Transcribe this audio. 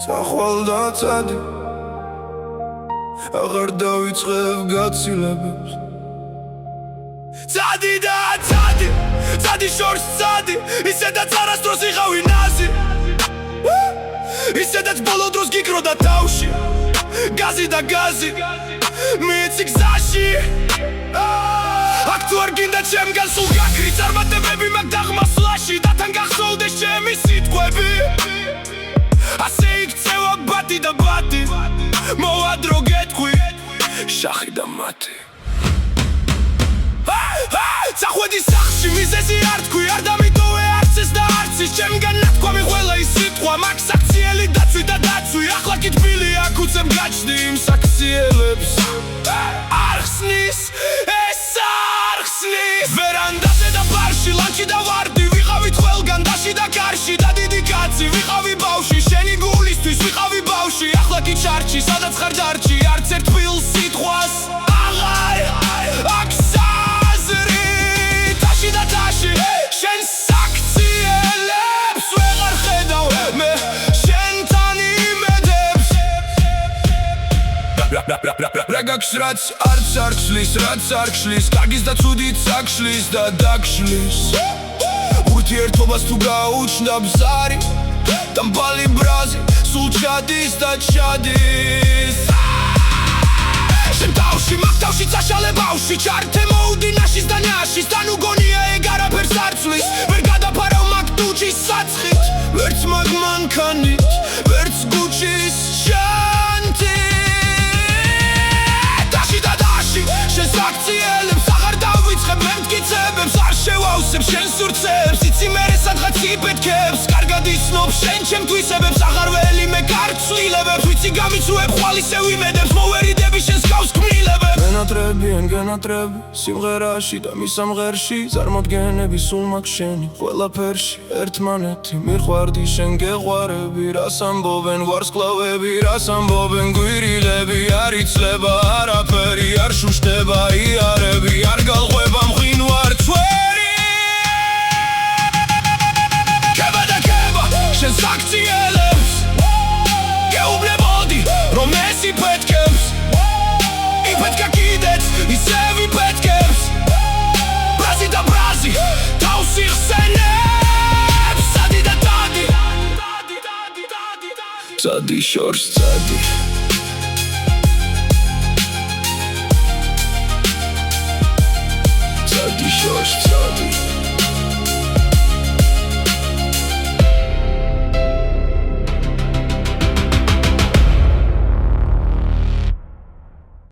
Სახვალ და წადი აღარ დავიწყებ გაცილებებს Წადი და წადი წადი შორს წადი ისედაც არასდროს იყავი ნაზი ისედაც ბოლო დროს გიკროდა თავში გაზი და გაზი მიცი გზაში აქ თუ არ გინდა ჩემგან სულ გაქრი წარმატებები მაგ დაღმასლაში და თან გახსოვდეს ჩემი სიტყვები ასე იქცევა ბატი და ბატი მოვა დრო გეტყვი შახი და მათი წახვედი სახში მიზეზი არ თქვი არ დამიტოვე არც ეს და არც ის ჩემგან ნათქვამი ყველა ის სიტყვა მაგ საქციელი დაცვი და დაცვი ახლა კი თბილი აქ უცემ გაჩნდი იმ საქციელებს არ ხსნის ეს არ ხსნის ვერანდაზე და ბარში ლანჩი და ვარდი ვიყავით ყველგან დაში და კარში და დიდი კაცი ვიყავი ბავში შენი გულისთვის ვიყავი ბავში ახლა კი ჩარჩი სადაც ხარ დარჩი არც ერთ თბილ სიტყვას აღარ აქ საზრი და დაში შენ საქციელებს ვეღარ ხედავ მე შენთან იმედებს რა გაქვს რაც არც არ ხსლის რაც არ ხსლის კარგის და ცუდიც აქშლის და დაგშლის ურთიერთობას თუ გაუჩნდა ბზარი დამბალი ბრაზი სულ ჩადის და ჩადის შენ თავში მაგ თავში წაშალე ბავში ჩართე მოუდინაშის და ნაშის თან უგონია ეგ არაფერს არ ცვლის ვერ გადაფარავ მაგ დუჯის საცხით ვერც მაგ მანქანით ვერც გუჩის შანთით დაში და დაში შენ საქციელებს აღარ დავიწყებ მე მტკიცებებს არ შევავსებ შენ სურცებს იცი მერე სადღაც იფეთქებს კარგად იცნობ შენ ჩემ თვისებებს აღარ ველი მე გარცვლილებებს ვიცი გამიცუებ ხვალ ისევ იმედებს მოვერიდები შენს გავს ქმნილებებს გენატრები ან გენატრები სიმღერაში და მისამღერში წარმოდგენები სულ მაგ შენი ყველაფერში ერთმანეთი მიყვარდი შენ გეყვარები რას ამბობენ ვარსკვლავები რას ამბობენ გვირილები არ იცლება არაფერი არ შუშტება იარები არ გალღვება მღინვარ წვერი ქება და ქება შენ საქციელებს გეუბნებოდი რომ ეს იფეთქებს იფეთქა კიდეც ისევ იფეთქებს ბრაზი და ბრაზი თავს იხსენებს წადი და წადი წადი შორს წადი წადი შორს წადი